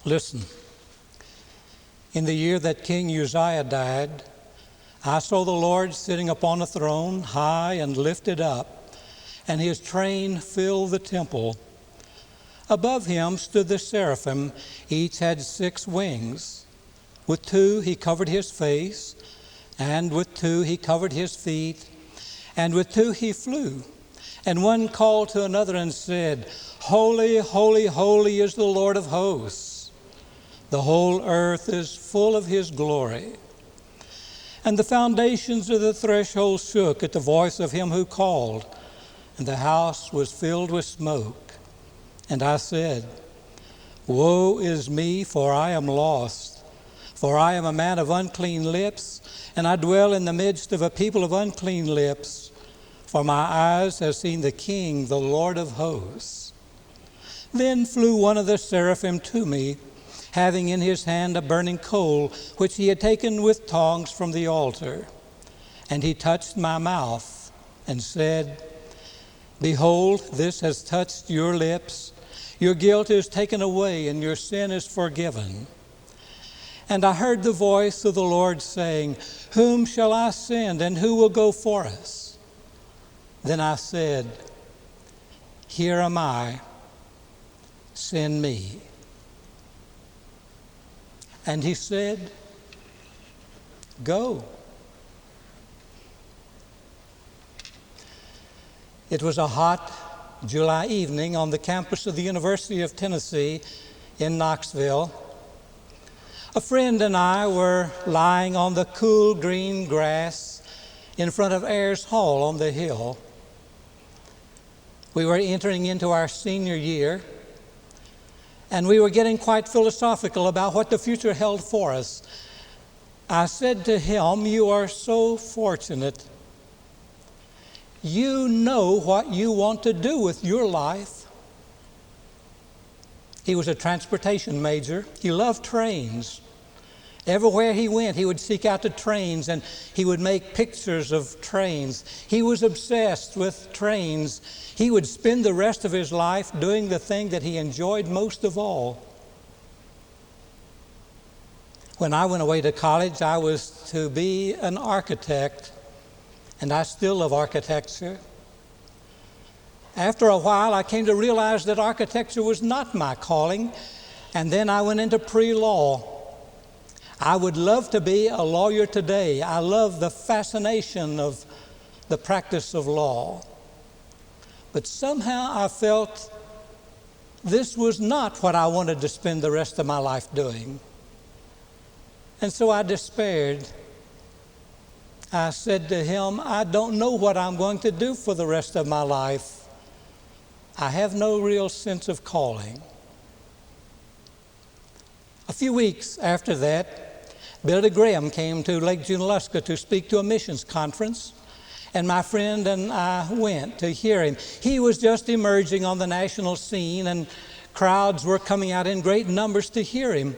Listen, in the year that King Uzziah died, I saw the Lord sitting upon a throne, high and lifted up, and his train filled the temple. Above him stood the seraphim, each had 6 wings. With 2 he covered his face, and with 2 he covered his feet, and with 2 he flew. And one called to another and said, Holy, holy, holy is the Lord of hosts. The whole earth is full of his glory. And the foundations of the threshold shook at the voice of him who called, and the house was filled with smoke. And I said, Woe is me, for I am lost. For I am a man of unclean lips, and I dwell in the midst of a people of unclean lips. For my eyes have seen the King, the Lord of hosts. Then flew one of the seraphim to me, having in his hand a burning coal, which he had taken with tongs from the altar. And he touched my mouth and said, Behold, this has touched your lips. Your guilt is taken away, and your sin is forgiven. And I heard the voice of the Lord saying, Whom shall I send, and who will go for us? Then I said, Here am I, send me. And he said, Go. It was a hot July evening on the campus of the University of Tennessee in Knoxville. A friend and I were lying on the cool green grass in front of Ayers Hall on the hill. We were entering into our senior year, and we were getting quite philosophical about what the future held for us. I said to him, You are so fortunate. You know what you want to do with your life. He was a transportation major. He loved trains. Everywhere he went, he would seek out the trains, and he would make pictures of trains. He was obsessed with trains. He would spend the rest of his life doing the thing that he enjoyed most of all. When I went away to college, I was to be an architect, and I still love architecture. After a while, I came to realize that architecture was not my calling, and then I went into pre-law. I would love to be a lawyer today. I love the fascination of the practice of law. But somehow I felt this was not what I wanted to spend the rest of my life doing. And so I despaired. I said to him, I don't know what I'm going to do for the rest of my life. I have no real sense of calling. A few weeks after that, Billy Graham came to Lake Junaluska to speak to a missions conference, and my friend and I went to hear him. He was just emerging on the national scene, and crowds were coming out in great numbers to hear him.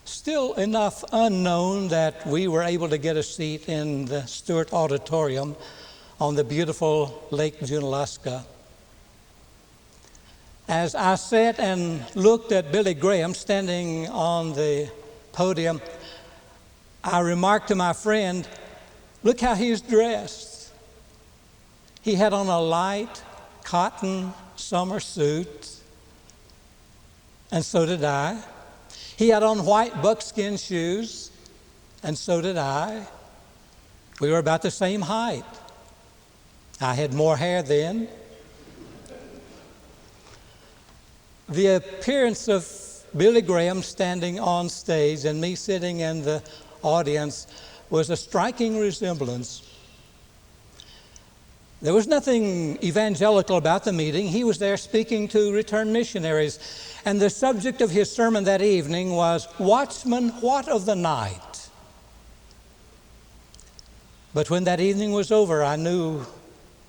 Still enough unknown that we were able to get a seat in the Stewart Auditorium on the beautiful Lake Junaluska. As I sat and looked at Billy Graham standing on the podium, I remarked to my friend, look how he's dressed. He had on a light cotton summer suit, and so did I. He had on white buckskin shoes, and so did I. We were about the same height. I had more hair then. The appearance of Billy Graham standing on stage and me sitting in the audience was a striking resemblance. There was nothing evangelical about the meeting. He was there speaking to returned missionaries, and the subject of his sermon that evening was, Watchman, what of the night? But when that evening was over, I knew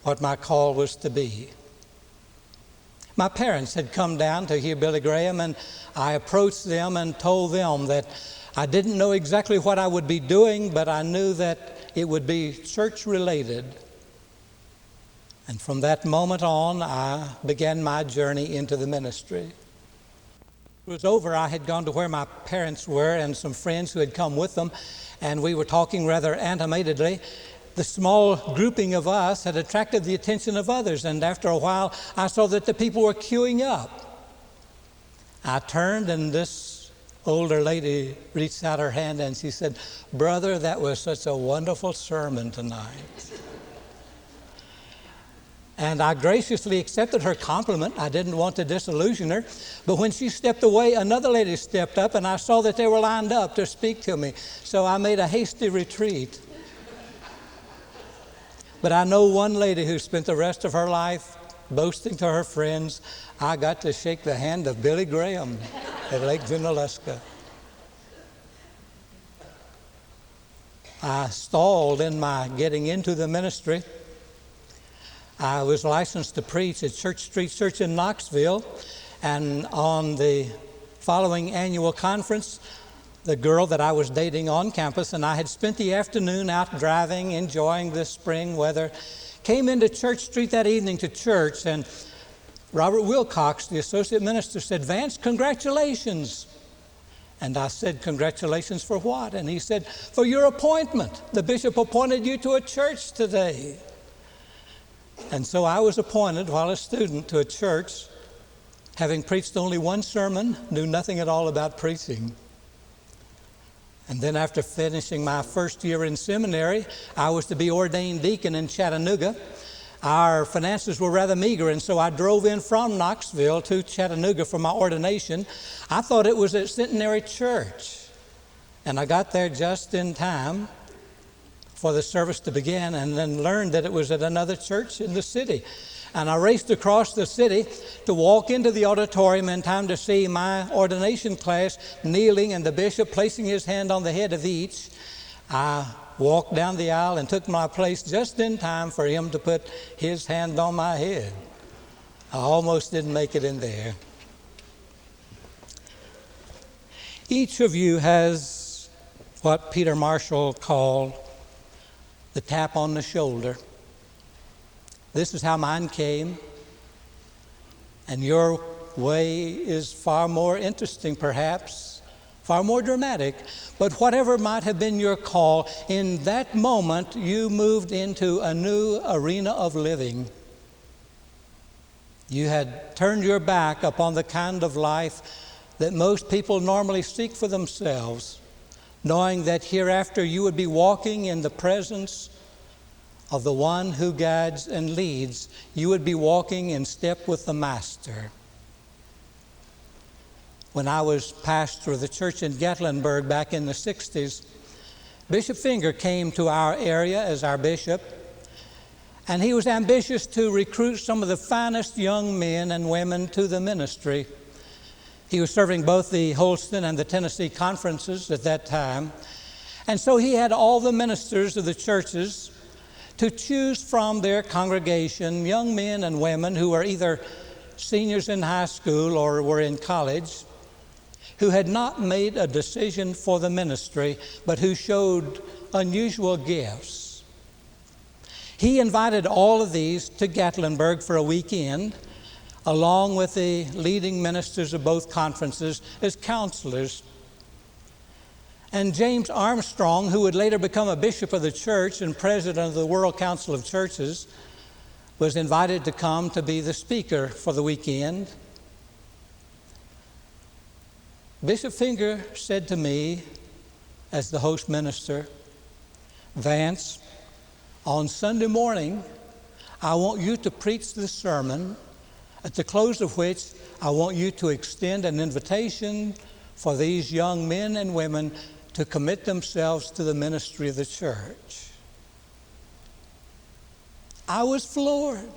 what my call was to be. My parents had come down to hear Billy Graham, and I approached them and told them that I didn't know exactly what I would be doing, but I knew that it would be church-related. And from that moment on, I began my journey into the ministry. was over, I had gone to where my parents were and some friends who had come with them, and we were talking rather animatedly. The small grouping of us had attracted the attention of others, and after a while, I saw that the people were queuing up. I turned, and this older lady reached out her hand, and she said, "Brother, that was such a wonderful sermon tonight." And I graciously accepted her compliment. I didn't want to disillusion her. But when she stepped away, another lady stepped up, and I saw that they were lined up to speak to me. So I made a hasty retreat. But I know one lady who spent the rest of her life boasting to her friends, "I got to shake the hand of Billy Graham at Lake Junaluska." I stalled in my getting into the ministry. I was licensed to preach at Church Street Church in Knoxville, and on the following annual conference, the girl that I was dating on campus and I had spent the afternoon out driving, enjoying the spring weather, came into Church Street that evening to church, and Robert Wilcox, the associate minister, said, "Vance, congratulations." And I said, "Congratulations for what?" And he said, "For your appointment. The bishop appointed you to a church today." And so I was appointed while a student to a church, having preached only one sermon, knew nothing at all about preaching. And then after finishing my first year in seminary, I was to be ordained deacon in Chattanooga. Our finances were rather meager, and so I drove in from Knoxville to Chattanooga for my ordination. I thought it was at Centenary Church, and I got there just in time for the service to begin, and then learned that it was at another church in the city. And I raced across the city to walk into the auditorium in time to see my ordination class kneeling and the bishop placing his hand on the head of each. I walked down the aisle and took my place just in time for him to put his hand on my head. I almost didn't make it in there. Each of you has what Peter Marshall called the tap on the shoulder. This is how mine came, and your way is far more interesting, perhaps, far more dramatic, but whatever might have been your call, in that moment you moved into a new arena of living. You had turned your back upon the kind of life that most people normally seek for themselves, knowing that hereafter you would be walking in the presence of the one who guides and leads. You would be walking in step with the Master. When I was pastor of the church in Gatlinburg back in the 60s, Bishop Finger came to our area as our bishop, and he was ambitious to recruit some of the finest young men and women to the ministry. He was serving both the Holston and the Tennessee conferences at that time. And so he had all the ministers of the churches to choose from their congregation young men and women who were either seniors in high school or were in college, who had not made a decision for the ministry, but who showed unusual gifts. He invited all of these to Gatlinburg for a weekend, along with the leading ministers of both conferences as counselors. And James Armstrong, who would later become a bishop of the church and president of the World Council of Churches, was invited to come to be the speaker for the weekend. Bishop Finger said to me, as the host minister, "Vance, on Sunday morning, I want you to preach this sermon, at the close of which I want you to extend an invitation for these young men and women to commit themselves to the ministry of the church." I was floored.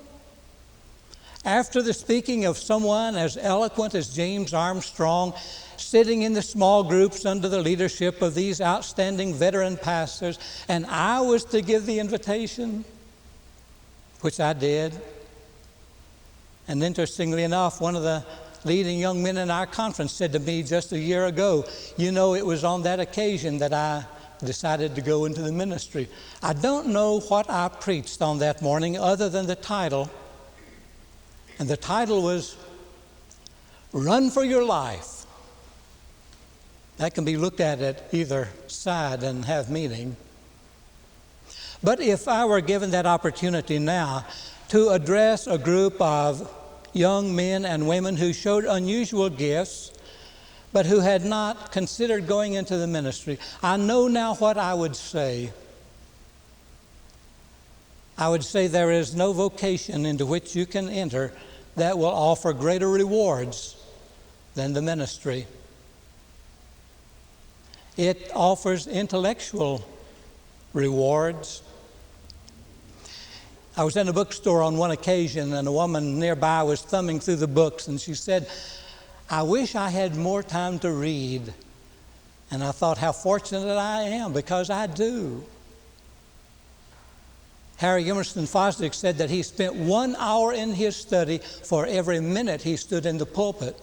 After the speaking of someone as eloquent as James Armstrong, sitting in the small groups under the leadership of these outstanding veteran pastors, and I was to give the invitation, which I did. And interestingly enough, one of the leading young men in our conference said to me just a year ago, "You know, it was on that occasion that I decided to go into the ministry." I don't know what I preached on that morning other than the title. And the title was, "Run for Your Life." That can be looked at either side and have meaning. But if I were given that opportunity now to address a group of young men and women who showed unusual gifts, but who had not considered going into the ministry, I know now what I would say. I would say there is no vocation into which you can enter that will offer greater rewards than the ministry. It offers intellectual rewards. I was in a bookstore on one occasion, and a woman nearby was thumbing through the books, and she said, "I wish I had more time to read." And I thought how fortunate I am, because I do. Harry Emerson Fosdick said that he spent 1 hour in his study for every minute he stood in the pulpit.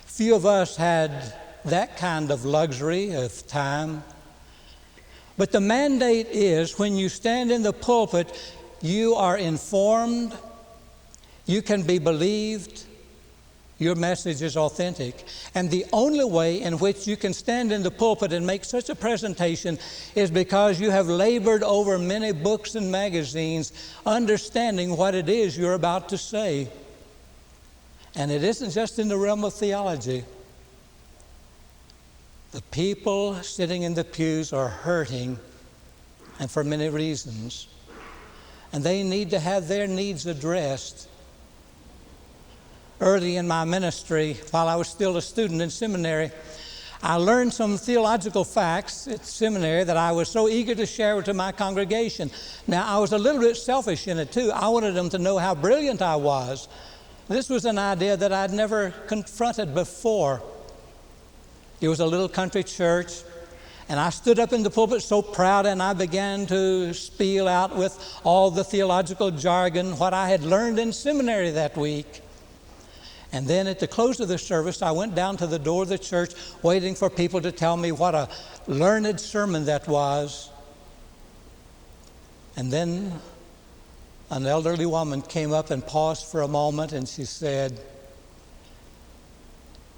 Few of us had that kind of luxury of time. But the mandate is, when you stand in the pulpit, you are informed, you can be believed, your message is authentic. And the only way in which you can stand in the pulpit and make such a presentation is because you have labored over many books and magazines, understanding what it is you're about to say. And it isn't just in the realm of theology. The people sitting in the pews are hurting, and for many reasons. And they need to have their needs addressed. Early in my ministry, while I was still a student in seminary, I learned some theological facts at seminary that I was so eager to share to my congregation. Now, I was a little bit selfish in it too. I wanted them to know how brilliant I was. This was an idea that I'd never confronted before. It was a little country church, and I stood up in the pulpit so proud, and I began to spiel out with all the theological jargon, what I had learned in seminary that week. And then at the close of the service, I went down to the door of the church, waiting for people to tell me what a learned sermon that was. And then an elderly woman came up and paused for a moment, and she said,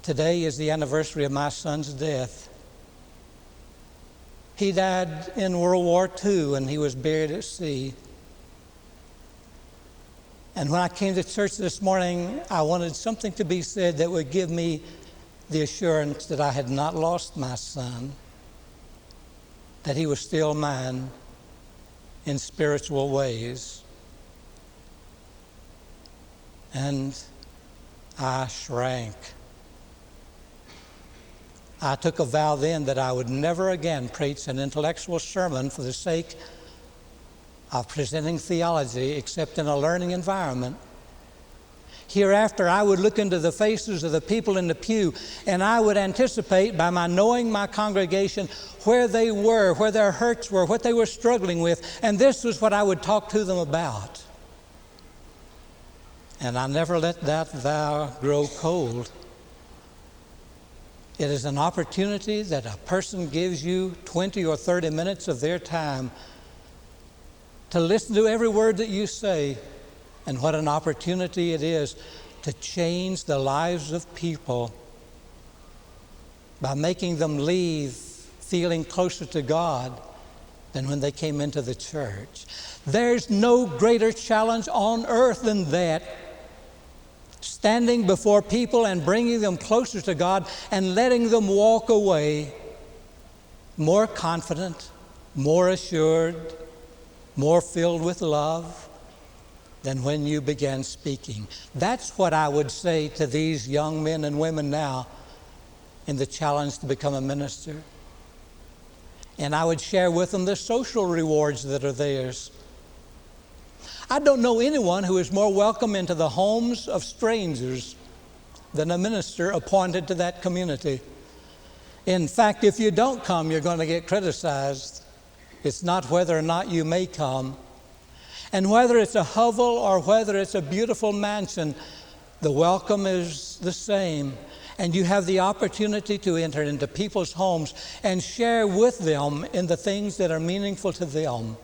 "Today is the anniversary of my son's death. He died in World War II, and he was buried at sea. And when I came to church this morning, I wanted something to be said that would give me the assurance that I had not lost my son, that he was still mine in spiritual ways." And I shrank. I took a vow then that I would never again preach an intellectual sermon for the sake of presenting theology except in a learning environment. Hereafter, I would look into the faces of the people in the pew, and I would anticipate, by my knowing my congregation, where they were, where their hurts were, what they were struggling with, and this was what I would talk to them about. And I never let that vow grow cold. It is an opportunity that a person gives you 20 or 30 minutes of their time to listen to every word that you say, and what an opportunity it is to change the lives of people by making them leave feeling closer to God than when they came into the church. There's no greater challenge on earth than that. Standing before people and bringing them closer to God and letting them walk away more confident, more assured, more filled with love than when you began speaking. That's what I would say to these young men and women now in the challenge to become a minister. And I would share with them the social rewards that are theirs. I don't know anyone who is more welcome into the homes of strangers than a minister appointed to that community. In fact, if you don't come, you're going to get criticized. It's not whether or not you may come. And whether it's a hovel or whether it's a beautiful mansion, the welcome is the same. And you have the opportunity to enter into people's homes and share with them in the things that are meaningful to them.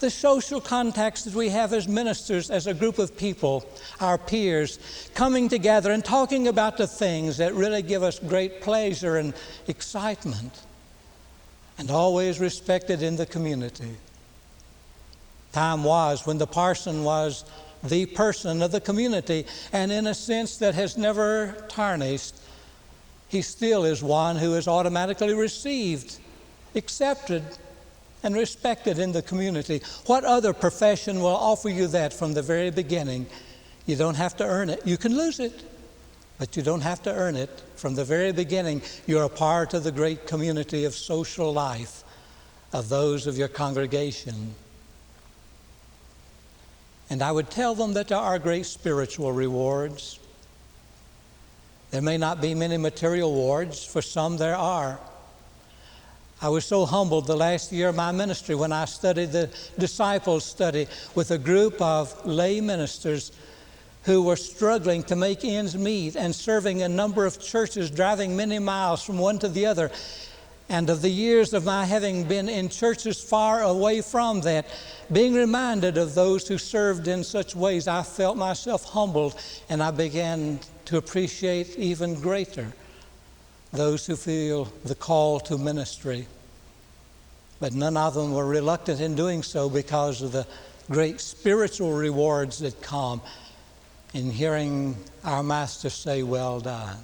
the social contacts that we have as ministers, as a group of people, our peers, coming together and talking about the things that really give us great pleasure and excitement, and always respected in the community. Time was when the parson was the person of the community, and in a sense that has never tarnished, he still is one who is automatically received, accepted, and respected in the community. What other profession will offer you that from the very beginning? You don't have to earn it. You can lose it, but you don't have to earn it. From the very beginning, you're a part of the great community of social life of those of your congregation. And I would tell them that there are great spiritual rewards. There may not be many material rewards. For some, there are. I was so humbled the last year of my ministry when I studied the disciples study with a group of lay ministers who were struggling to make ends meet and serving a number of churches, driving many miles from one to the other. And of the years of my having been in churches far away from that, being reminded of those who served in such ways, I felt myself humbled, and I began to appreciate even greater those who feel the call to ministry. But none of them were reluctant in doing so because of the great spiritual rewards that come in hearing our Master say, "Well done."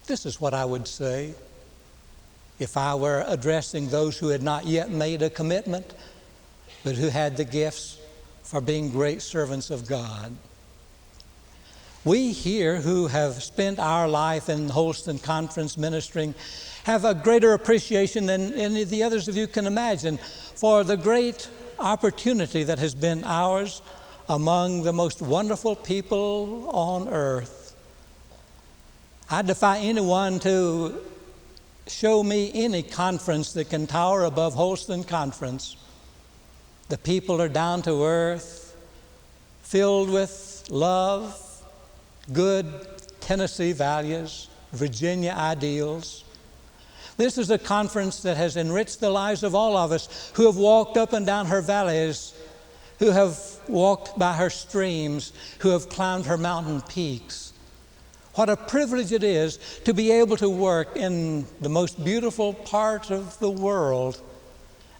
This is what I would say if I were addressing those who had not yet made a commitment, but who had the gifts for being great servants of God. We here who have spent our life in Holston Conference ministering have a greater appreciation than any of the others of you can imagine for the great opportunity that has been ours among the most wonderful people on earth. I defy anyone to show me any conference that can tower above Holston Conference. The people are down to earth, filled with love, good Tennessee values, Virginia ideals. This is a conference that has enriched the lives of all of us who have walked up and down her valleys, who have walked by her streams, who have climbed her mountain peaks. What a privilege it is to be able to work in the most beautiful part of the world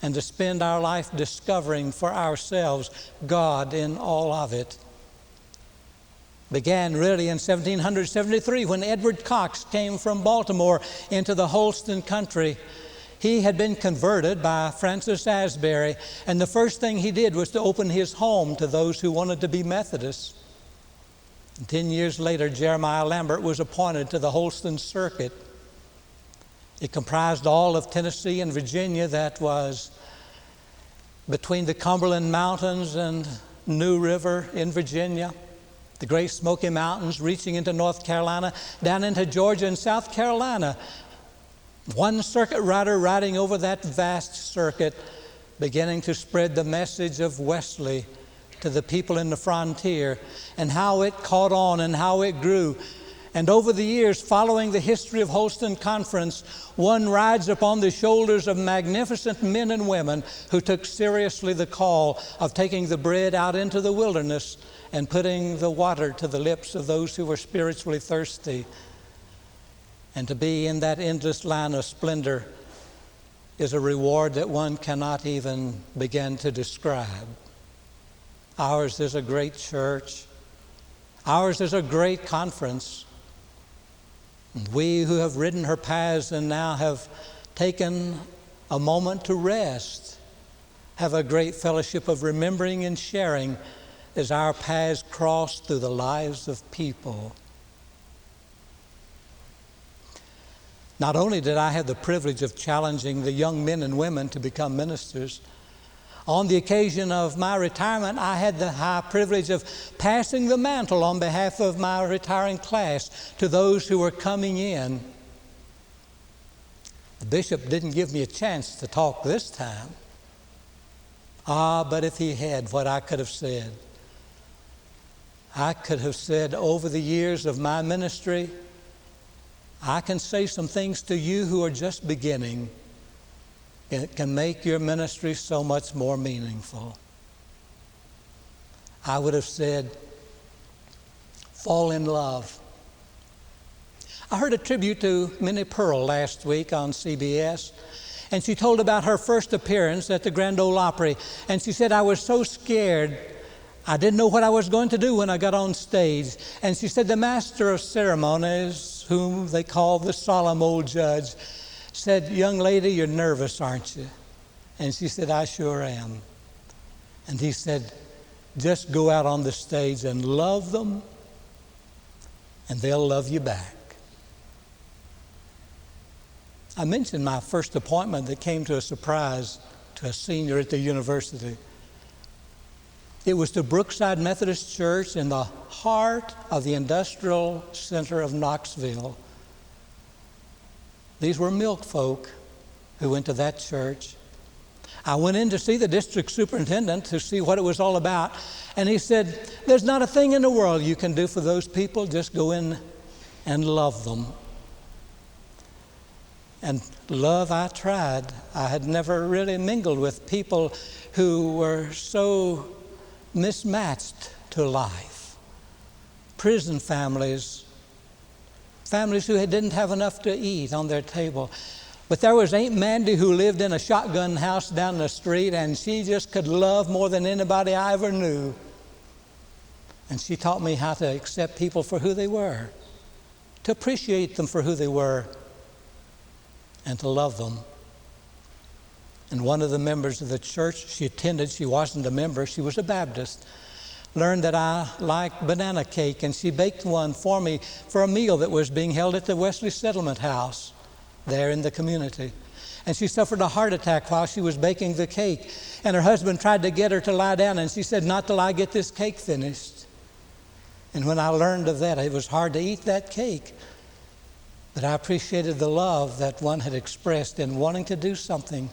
and to spend our life discovering for ourselves God in all of it. Began really in 1773 when Edward Cox came from Baltimore into the Holston country. He had been converted by Francis Asbury, and the first thing he did was to open his home to those who wanted to be Methodists. And 10 years later, Jeremiah Lambert was appointed to the Holston Circuit. It comprised all of Tennessee and Virginia that was between the Cumberland Mountains and New River in Virginia, the Great Smoky Mountains reaching into North Carolina, down into Georgia and South Carolina. One circuit rider riding over that vast circuit, beginning to spread the message of Wesley to the people in the frontier, and how it caught on and how it grew. And over the years, following the history of Holston Conference, one rides upon the shoulders of magnificent men and women who took seriously the call of taking the bread out into the wilderness and putting the water to the lips of those who were spiritually thirsty. And to be in that endless line of splendor is a reward that one cannot even begin to describe. Ours is a great church. Ours is a great conference. And we who have ridden her paths and now have taken a moment to rest have a great fellowship of remembering and sharing as our paths cross through the lives of people. Not only did I have the privilege of challenging the young men and women to become ministers, on the occasion of my retirement, I had the high privilege of passing the mantle on behalf of my retiring class to those who were coming in. The bishop didn't give me a chance to talk this time. But if he had, what I could have said. I could have said over the years of my ministry, I can say some things to you who are just beginning. It can make your ministry so much more meaningful. I would have said, fall in love. I heard a tribute to Minnie Pearl last week on CBS, and she told about her first appearance at the Grand Ole Opry, and she said, I was so scared, I didn't know what I was going to do when I got on stage. And she said the master of ceremonies, whom they call the solemn old judge, said, young lady, you're nervous, aren't you? And she said, I sure am. And he said, just go out on the stage and love them, and they'll love you back. I mentioned my first appointment that came to a surprise to a senior at the university. It was to Brookside Methodist Church in the heart of the industrial center of Knoxville. These were milk folk who went to that church. I went in to see the district superintendent to see what it was all about, and he said, there's not a thing in the world you can do for those people, just go in and love them. And love, I tried. I had never really mingled with people who were so mismatched to life. Prison families who didn't have enough to eat on their table. But there was Aunt Mandy who lived in a shotgun house down the street, and she just could love more than anybody I ever knew. And she taught me how to accept people for who they were, to appreciate them for who they were, and to love them. And one of the members of the church she attended, she wasn't a member, she was a Baptist, learned that I liked banana cake, and she baked one for me for a meal that was being held at the Wesley Settlement House there in the community. And she suffered a heart attack while she was baking the cake. And her husband tried to get her to lie down, and she said, not till I get this cake finished. And when I learned of that, it was hard to eat that cake. But I appreciated the love that one had expressed in wanting to do something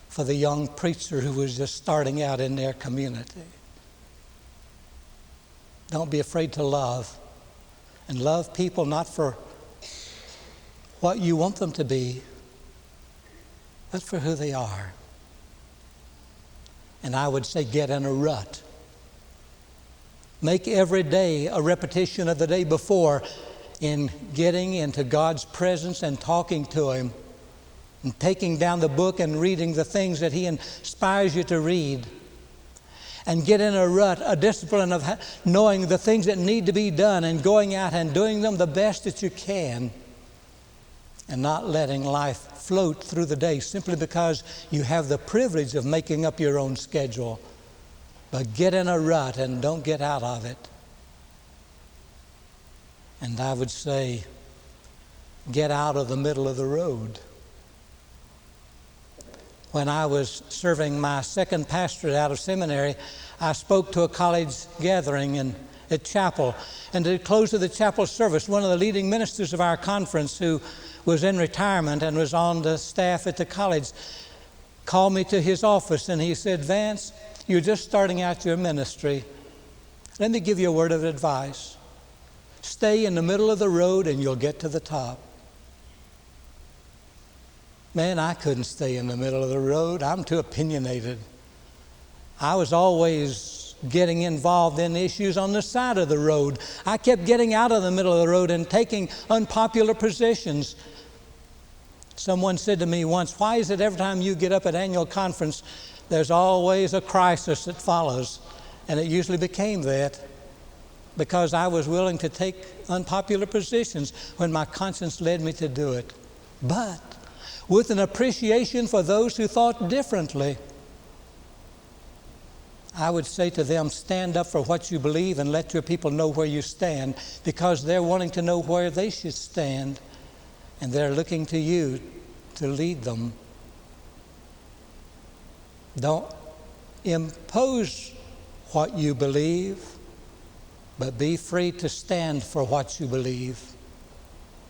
for the young preacher who was just starting out in their community. Don't be afraid to love. And love people not for what you want them to be, but for who they are. And I would say get in a rut. Make every day a repetition of the day before in getting into God's presence and talking to Him and taking down the book and reading the things that He inspires you to read. And get in a rut, a discipline of knowing the things that need to be done and going out and doing them the best that you can, and not letting life float through the day simply because you have the privilege of making up your own schedule. But get in a rut and don't get out of it. And I would say, get out of the middle of the road. When I was serving my second pastorate out of seminary, I spoke to a college gathering at chapel. And at the close of the chapel service, one of the leading ministers of our conference, who was in retirement and was on the staff at the college, called me to his office, and he said, Vance, you're just starting out your ministry. Let me give you a word of advice. Stay in the middle of the road and you'll get to the top. Man, I couldn't stay in the middle of the road. I'm too opinionated. I was always getting involved in issues on the side of the road. I kept getting out of the middle of the road and taking unpopular positions. Someone said to me once, why is it every time you get up at annual conference, there's always a crisis that follows? And it usually became that because I was willing to take unpopular positions when my conscience led me to do it. But with an appreciation for those who thought differently, I would say to them, stand up for what you believe and let your people know where you stand, because they're wanting to know where they should stand, and they're looking to you to lead them. Don't impose what you believe, but be free to stand for what you believe,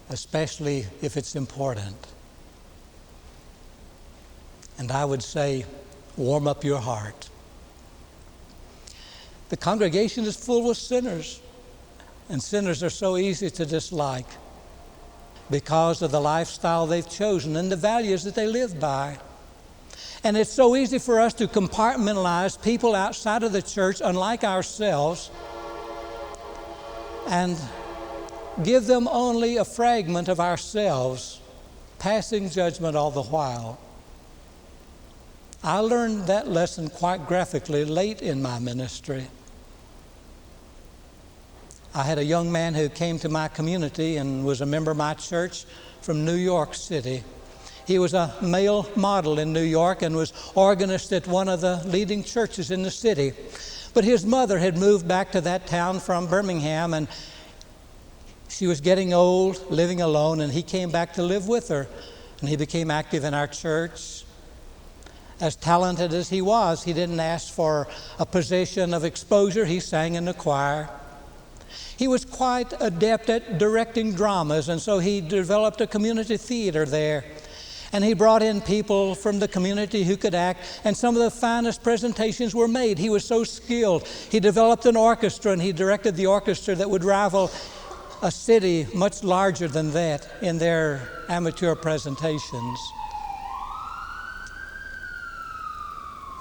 especially if it's important. And I would say, warm up your heart. The congregation is full with sinners, and sinners are so easy to dislike because of the lifestyle they've chosen and the values that they live by. And it's so easy for us to compartmentalize people outside of the church, unlike ourselves, and give them only a fragment of ourselves, passing judgment all the while. I learned that lesson quite graphically late in my ministry. I had a young man who came to my community and was a member of my church from New York City. He was a male model in New York and was organist at one of the leading churches in the city. But his mother had moved back to that town from Birmingham, and she was getting old, living alone, and he came back to live with her. And he became active in our church. As talented as he was, he didn't ask for a position of exposure. He sang in the choir. He was quite adept at directing dramas, and so he developed a community theater there. And he brought in people from the community who could act, and some of the finest presentations were made. He was so skilled. He developed an orchestra, and he directed the orchestra that would rival a city much larger than that in their amateur presentations.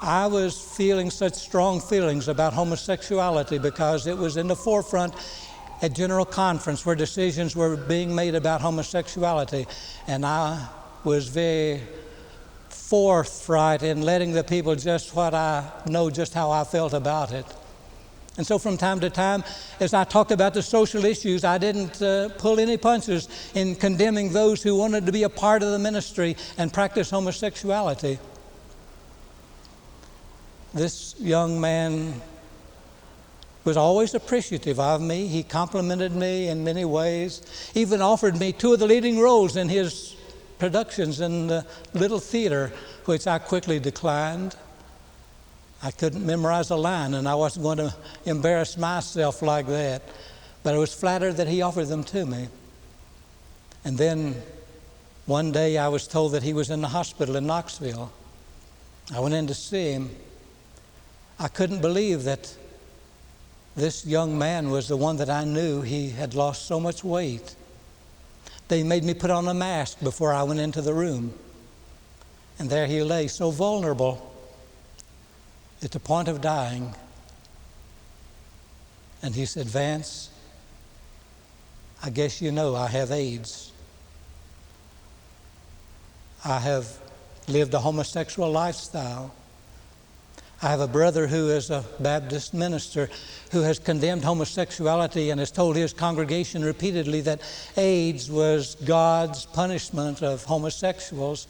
I was feeling such strong feelings about homosexuality because it was in the forefront at General Conference where decisions were being made about homosexuality. And I was very forthright in letting the people just how I felt about it. And so from time to time, as I talked about the social issues, I didn't pull any punches in condemning those who wanted to be a part of the ministry and practice homosexuality. This young man was always appreciative of me. He complimented me in many ways, even offered me 2 of the leading roles in his productions in the little theater, which I quickly declined. I couldn't memorize a line, and I wasn't going to embarrass myself like that. But I was flattered that he offered them to me. And then one day I was told that he was in the hospital in Knoxville. I went in to see him. I couldn't believe that this young man was the one that I knew. He had lost so much weight. They made me put on a mask before I went into the room. And there he lay, so vulnerable, at the point of dying. And he said, "Vance, I guess you know I have AIDS. I have lived a homosexual lifestyle. I have a brother who is a Baptist minister who has condemned homosexuality and has told his congregation repeatedly that AIDS was God's punishment of homosexuals."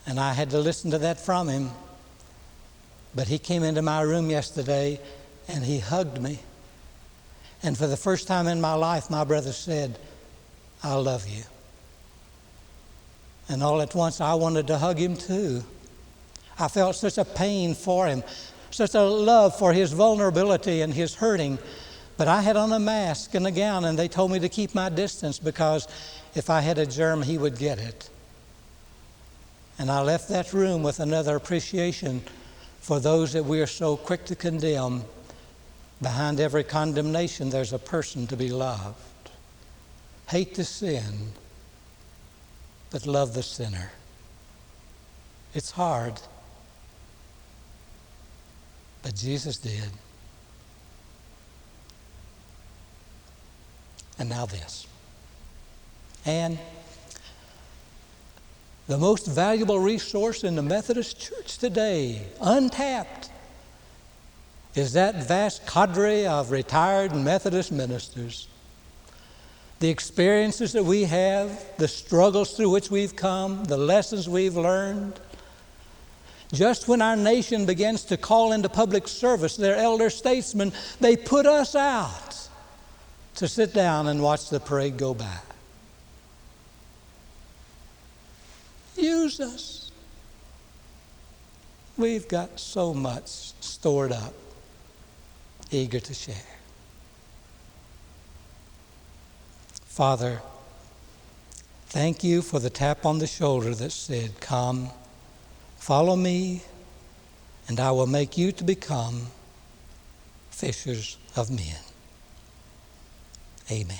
And I had to listen to that from him. But he came into my room yesterday and he hugged me. And for the first time in my life, my brother said, "I love you." And all at once, I wanted to hug him too. I felt such a pain for him, such a love for his vulnerability and his hurting. But I had on a mask and a gown, and they told me to keep my distance because if I had a germ, he would get it. And I left that room with another appreciation for those that we are so quick to condemn. Behind every condemnation, there's a person to be loved. Hate the sin, but love the sinner. It's hard. But Jesus did. And now this. And the most valuable resource in the Methodist Church today, untapped, is that vast cadre of retired Methodist ministers. The experiences that we have, the struggles through which we've come, the lessons we've learned. Just when our nation begins to call into public service their elder statesmen, they put us out to sit down and watch the parade go by. Use us. We've got so much stored up, eager to share. Father, thank you for the tap on the shoulder that said, "Come, follow me, and I will make you to become fishers of men." Amen.